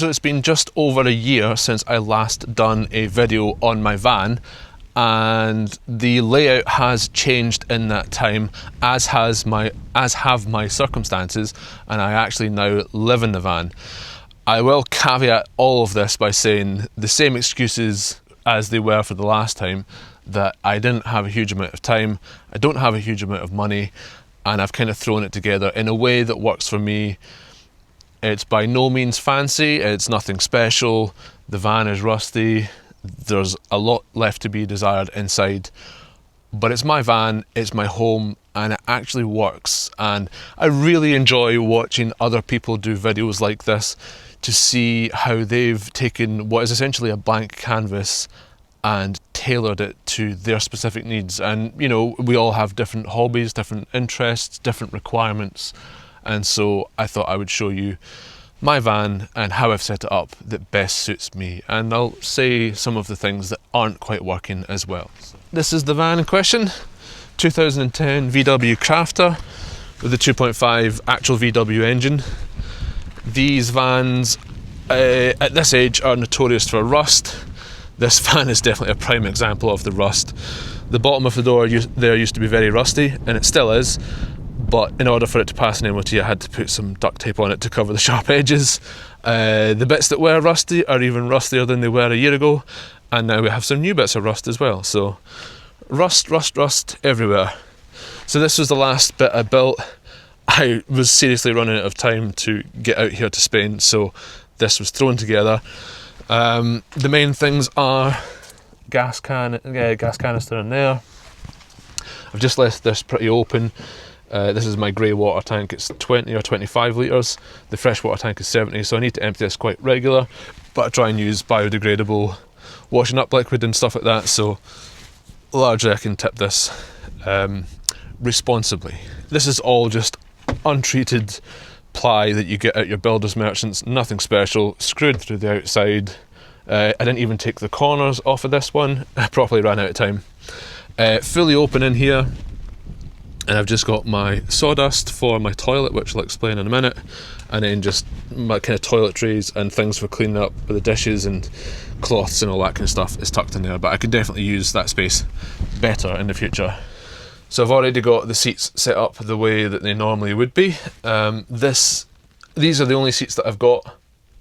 So it's been just over a year since I last done a video on my van, and the layout has changed in that time, as have my circumstances, and I actually now live in the van. I will caveat all of this by saying the same excuses as they were for the last time, that I didn't have a huge amount of time, I don't have a huge amount of money, and I've kind of thrown it together in a way that works for me. It's by no means fancy, it's nothing special, the van is rusty, there's a lot left to be desired inside, but it's my van, it's my home, and it actually works. And I really enjoy watching other people do videos like this to see how they've taken what is essentially a blank canvas and tailored it to their specific needs. And you know, we all have different hobbies, different interests, different requirements, and so I thought I would show you my van and how I've set it up that best suits me, and I'll say some of the things that aren't quite working as well. This is the van in question, 2010 VW Crafter with the 2.5 actual VW engine. These vans at this age are notorious for rust. This van is definitely a prime example of the rust. The bottom of the door there used to be very rusty, and it still is, but in order for it to pass an MOT I had to put some duct tape on it to cover the sharp edges. The bits that were rusty are even rustier than they were a year ago, and now we have some new bits of rust as well. So rust everywhere. So this was the last bit I built. I was seriously running out of time to get out here to Spain, so this was thrown together. The main things are gas canister in there. I've just left this pretty open. This is my grey water tank, it's 20 or 25 litres. The fresh water tank is 70, so I need to empty this quite regular, but I try and use biodegradable washing up liquid and stuff like that, so largely I can tip this responsibly. This is all just untreated ply that you get at your builder's merchants, nothing special, screwed through the outside. I didn't even take the corners off of this one, I properly ran out of time. Fully open in here, and I've just got my sawdust for my toilet, which I'll explain in a minute, and then just my kind of toiletries and things for cleaning up with the dishes and cloths and all that kind of stuff is tucked in there, but I could definitely use that space better in the future. So I've already got the seats set up the way that they normally would be. These are the only seats that I've got.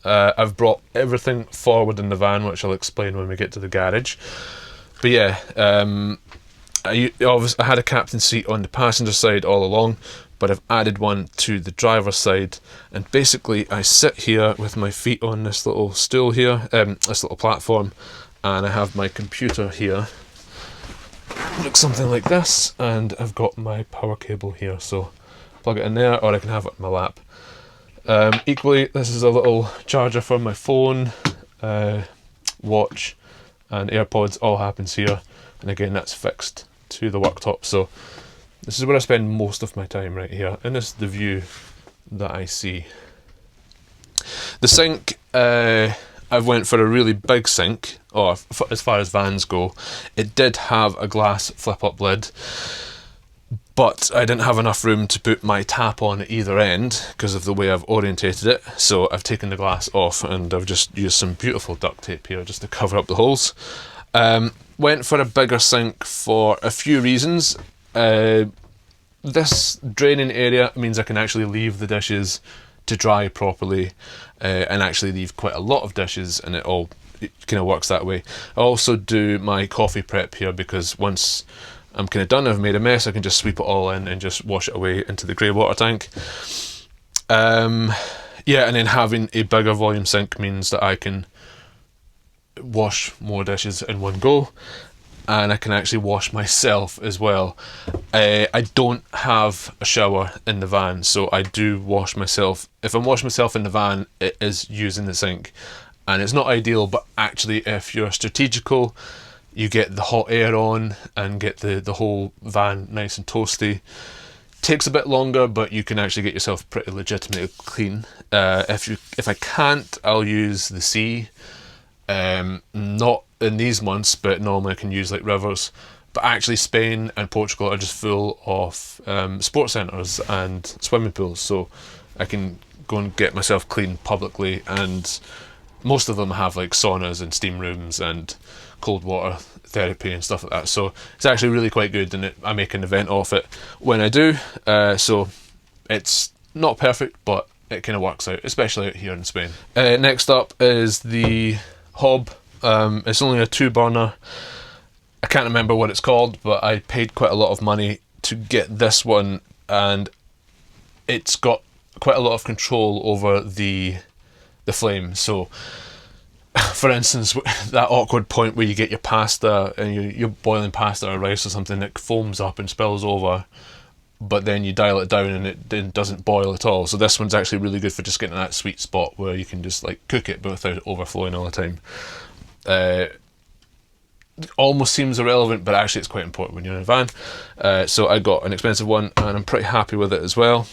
I've brought everything forward in the van, which I'll explain when we get to the garage. But yeah, I had a captain seat on the passenger side all along, but I've added one to the driver's side, and basically I sit here with my feet on this little stool here, this little platform, and I have my computer here. Looks something like this, and I've got my power cable here, so plug it in there, or I can have it in my lap. Equally, this is a little charger for my phone, watch and AirPods, all happens here, and again that's fixed to the worktop, so this is where I spend most of my time, right here, and this is the view that I see. The sink, I went for a really big sink, or as far as vans go. It did have a glass flip-up lid, but I didn't have enough room to put my tap on at either end because of the way I've orientated it, so I've taken the glass off and I've just used some beautiful duct tape here just to cover up the holes. Went for a bigger sink for a few reasons. This draining area means I can actually leave the dishes to dry properly, and actually leave quite a lot of dishes, and it kind of works that way. I also do my coffee prep here because once I'm kind of done, I've made a mess, I can just sweep it all in and just wash it away into the grey water tank. Yeah, and then having a bigger volume sink means that I can wash more dishes in one go, and I can actually wash myself as well. I don't have a shower in the van, so I do wash myself. If I'm washing myself in the van, it is using the sink, and it's not ideal, but actually if you're strategical, you get the hot air on and get the whole van nice and toasty. Takes a bit longer, but you can actually get yourself pretty legitimately clean. If I can't, I'll use the sea. Not in these months, but normally I can use like rivers. But actually Spain and Portugal are just full of sports centres and swimming pools, so I can go and get myself cleaned publicly, and most of them have like saunas and steam rooms and cold water therapy and stuff like that, so it's actually really quite good, and I make an event off it when I do, so it's not perfect, but it kind of works out, especially out here in Spain. Next up is the hob. It's only a 2-burner. I can't remember what it's called, but I paid quite a lot of money to get this one, and it's got quite a lot of control over the flame. So for instance, that awkward point where you get your pasta and you're boiling pasta or rice or something, it foams up and spills over, but then you dial it down and it then doesn't boil at all. So this one's actually really good for just getting that sweet spot where you can just like cook it but without it overflowing all the time. Almost seems irrelevant, but actually it's quite important when you're in a van. So I got an expensive one and I'm pretty happy with it as well.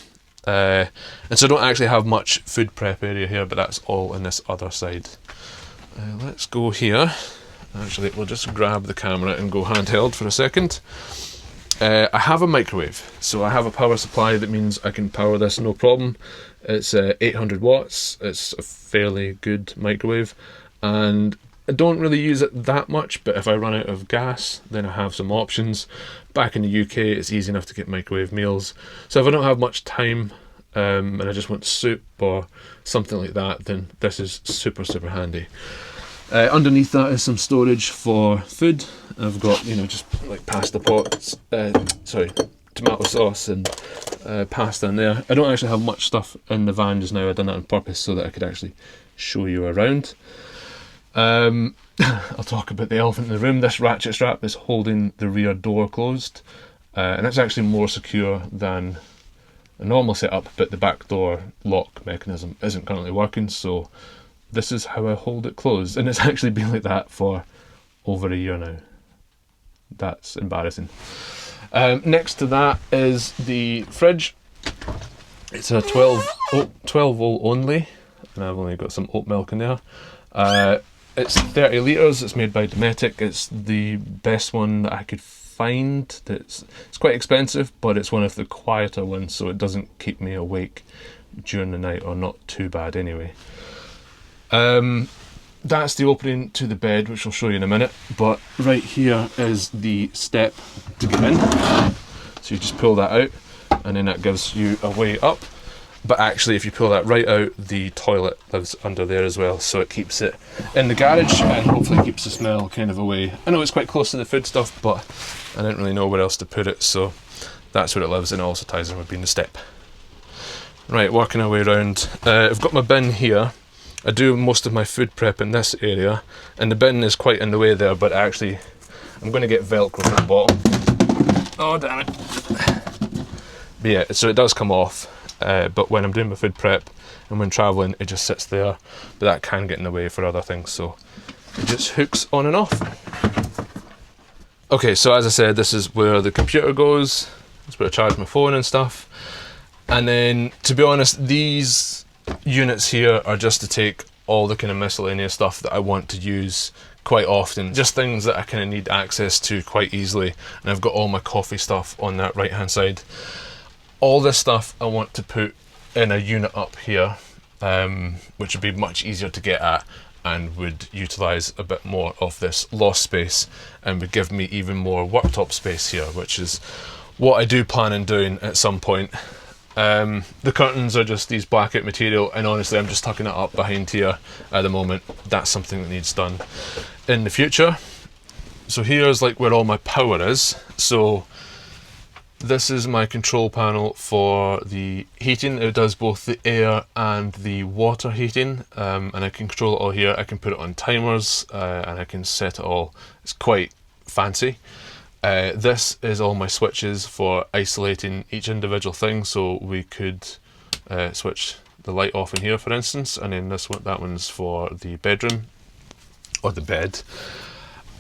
And so I don't actually have much food prep area here, but that's all in this other side. Let's go here. Actually, we'll just grab the camera and go handheld for a second. I have a microwave, so I have a power supply that means I can power this no problem. It's 800 watts, it's a fairly good microwave, and I don't really use it that much, but if I run out of gas, then I have some options. Back in the UK, it's easy enough to get microwave meals, so if I don't have much time and I just want soup or something like that, then this is super handy. Underneath that is some storage for food. I've got, just like pasta pots, tomato sauce and pasta in there. I don't actually have much stuff in the van just now. I've done that on purpose so that I could actually show you around. I'll talk about the elephant in the room. This ratchet strap is holding the rear door closed, and it's actually more secure than a normal setup, but the back door lock mechanism isn't currently working, so this is how I hold it closed, and it's actually been like that for over a year now. That's embarrassing. Next to that is the fridge. It's a 12 volt only, and I've only got some oat milk in there. It's 30 litres, it's made by Dometic. It's the best one that I could find. It's quite expensive, but it's one of the quieter ones, so it doesn't keep me awake during the night, or not too bad anyway. That's the opening to the bed, which I'll show you in a minute, but right here is the step to get in. So you just pull that out and then that gives you a way up, but actually if you pull that right out, the toilet lives under there as well, so it keeps it in the garage and hopefully keeps the smell kind of away. I know it's quite close to the food stuff, but I didn't really know where else to put it, so that's where it lives, and it also ties in with being the step. Right, working our way around. I've got my bin here. I do most of my food prep in this area, and the bin is quite in the way there, but actually I'm going to get Velcro from the bottom. Oh damn it. But yeah, so it does come off, but when I'm doing my food prep and when travelling it just sits there, but that can get in the way for other things, so it just hooks on and off. Okay, so as I said, this is where the computer goes. That's where I charge my phone and stuff. And then, to be honest, these units here are just to take all the kind of miscellaneous stuff that I want to use quite often, just things that I kind of need access to quite easily, and I've got all my coffee stuff on that right hand side. All this stuff I want to put in a unit up here, which would be much easier to get at and would utilise a bit more of this loft space and would give me even more worktop space here, which is what I do plan on doing at some point. The curtains are just these blackout material, and honestly I'm just tucking it up behind here at the moment. That's something that needs done in the future. So here's like where all my power is. So this is my control panel for the heating. It does both the air and the water heating, and I can control it all here. I can put it on timers, and I can set it all. It's quite fancy. This is all my switches for isolating each individual thing, so we could switch the light off in here for instance, and then this one, that one's for the bedroom or the bed.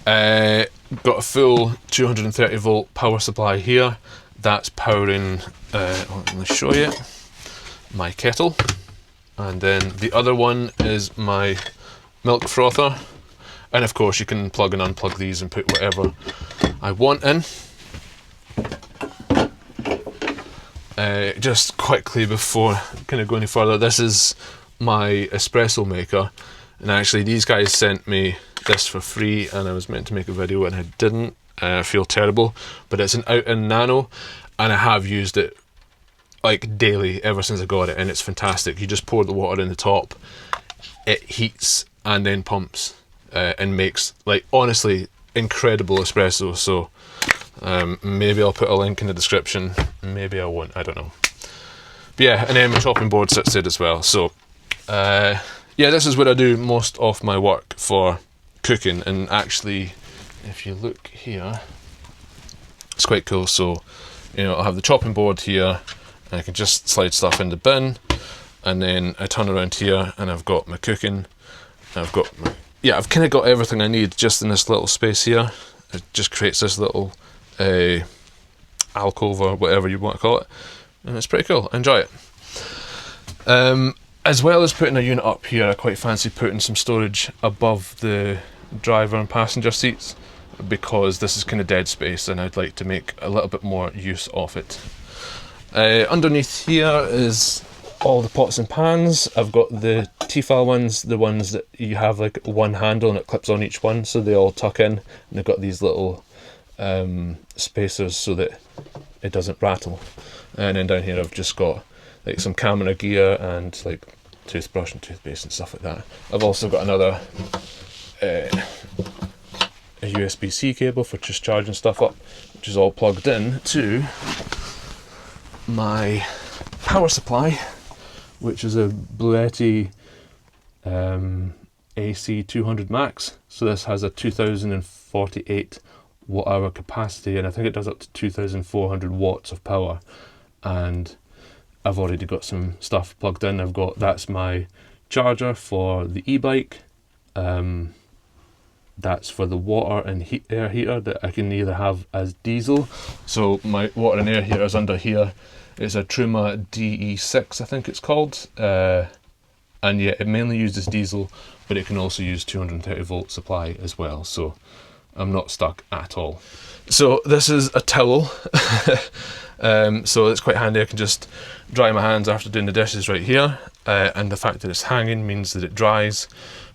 Got a full 230 volt power supply here. That's powering, let me show you, my kettle, and then the other one is my milk frother. And of course you can plug and unplug these and put whatever I want in. Just quickly before kind of going any further, this is my espresso maker, and actually these guys sent me this for free, and I was meant to make a video and I didn't. I feel terrible, but it's an out-in nano, and I have used it like daily ever since I got it, and it's fantastic. You just pour the water in the top, it heats and then pumps, and makes, like, honestly incredible espresso. So maybe I'll put a link in the description, maybe I won't, I don't know. But yeah, and then my chopping board sits there as well. So yeah, this is where I do most of my work for cooking, and actually if you look here, it's quite cool. So, you know, I'll have the chopping board here, and I can just slide stuff in the bin, and then I turn around here and I've got my cooking, I've got my, yeah, I've kind of got everything I need just in this little space here. It just creates this little alcove or whatever you want to call it, and it's pretty cool. I enjoy it. As well as putting a unit up here, I quite fancy putting some storage above the driver and passenger seats, because this is kind of dead space and I'd like to make a little bit more use of it. Underneath here is all the pots and pans. I've got the Tefal ones, the ones that you have like one handle and it clips on each one, so they all tuck in, and they've got these little spacers so that it doesn't rattle. And then down here I've just got like some camera gear and like toothbrush and toothpaste and stuff like that. I've also got another a USB-C cable for just charging stuff up, which is all plugged in to my power supply, which is a Bluetti AC 200 Max. So this has a 2048 watt hour capacity, and I think it does up to 2400 watts of power. And I've already got some stuff plugged in. That's my charger for the e-bike. That's for the water and air heater that I can either have as diesel. So my water and air heater is under here. It's a Truma DE6, I think it's called. And yeah, it mainly uses diesel, but it can also use 230 volt supply as well. So I'm not stuck at all. So this is a towel. So it's quite handy. I can just dry my hands after doing the dishes right here. And the fact that it's hanging means that it dries.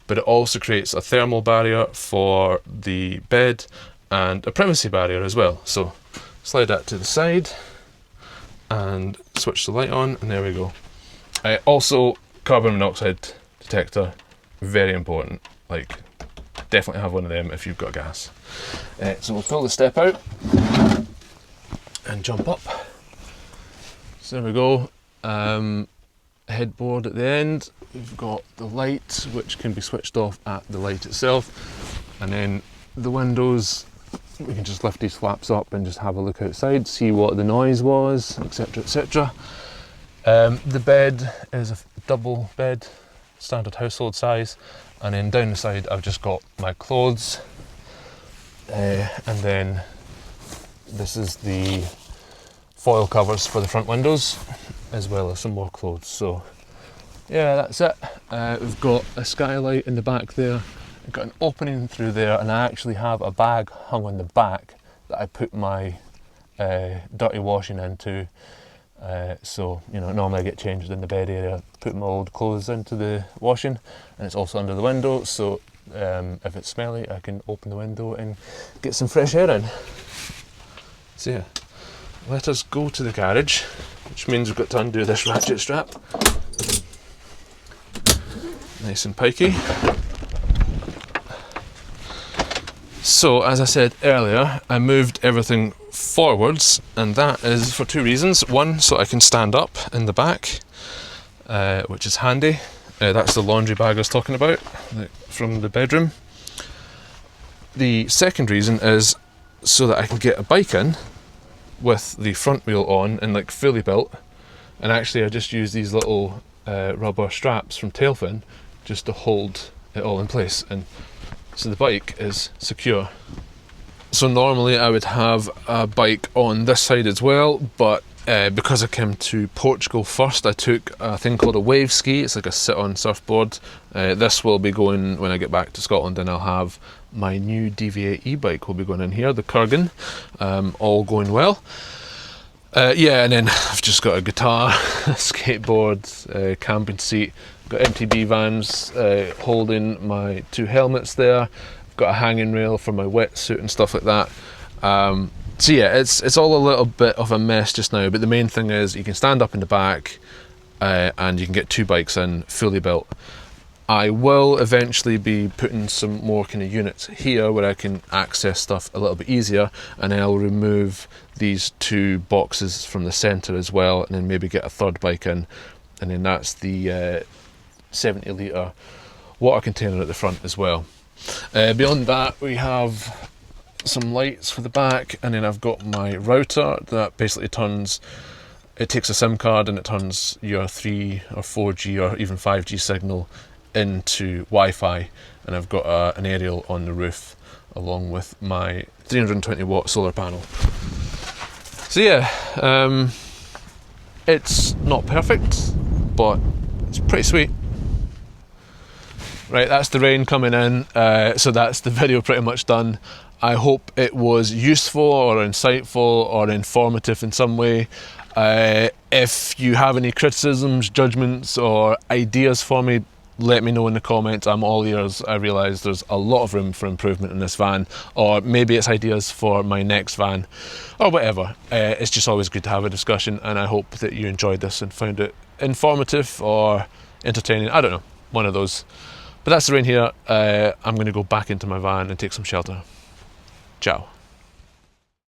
But it also creates a thermal barrier for the bed and a privacy barrier as well. So slide that to the side and switch the light on, and there we go. Also, carbon monoxide detector, very important. Like, definitely have one of them if you've got gas. So we'll pull the step out and jump up. So there we go. Headboard at the end. We've got the light, which can be switched off at the light itself, and then the windows, we can just lift these flaps up and just have a look outside, see what the noise was, etc, etc. The bed is a double bed, standard household size, and then down the side I've just got my clothes, and then this is the foil covers for the front windows, as well as some more clothes. So yeah, that's it. We've got a skylight in the back there. I've got an opening through there, and I actually have a bag hung on the back that I put my dirty washing into. So, you know, normally I get changed in the bed area, put my old clothes into the washing, and it's also under the window, so if it's smelly I can open the window and get some fresh air in. So yeah, let us go to the garage, which means we've got to undo this ratchet strap. Nice and pikey. So, as I said earlier, I moved everything forwards, and that is for two reasons. One, so I can stand up in the back, which is handy. That's the laundry bag I was talking about, from the bedroom. The second reason is so that I can get a bike in with the front wheel on and like fully built, and actually I just use these little rubber straps from Tailfin just to hold it all in place, and so the bike is secure. So normally I would have a bike on this side as well, but because I came to Portugal first, I took a thing called a wave ski. It's like a sit-on surfboard. This will be going when I get back to Scotland, and I'll have my new DV8 e-bike will be going in here, the Kurgan, all going well. Yeah, and then I've just got a guitar, a skateboard, camping seat. Got MTB vans holding my 2 helmets there. I've got a hanging rail for my wetsuit and stuff like that. So yeah, it's all a little bit of a mess just now, but the main thing is you can stand up in the back and you can get 2 bikes in fully built. I will eventually be putting some more kind of units here where I can access stuff a little bit easier, and then I'll remove these 2 boxes from the centre as well, and then maybe get a 3rd bike in, and then that's the 70 litre water container at the front as well. Beyond that, we have some lights for the back, and then I've got my router that basically it takes a SIM card and it turns your 3 or 4G or even 5G signal into Wi-Fi, and I've got an aerial on the roof along with my 320 watt solar panel. So yeah, it's not perfect, but it's pretty sweet. Right, that's the rain coming in, so that's the video pretty much done. I hope it was useful or insightful or informative in some way. If you have any criticisms, judgments or ideas for me, let me know in the comments. I'm all ears. I realise there's a lot of room for improvement in this van, or maybe it's ideas for my next van or whatever. It's just always good to have a discussion, and I hope that you enjoyed this and found it informative or entertaining. I don't know, one of those. But that's the rain here. I'm going to go back into my van and take some shelter. Ciao.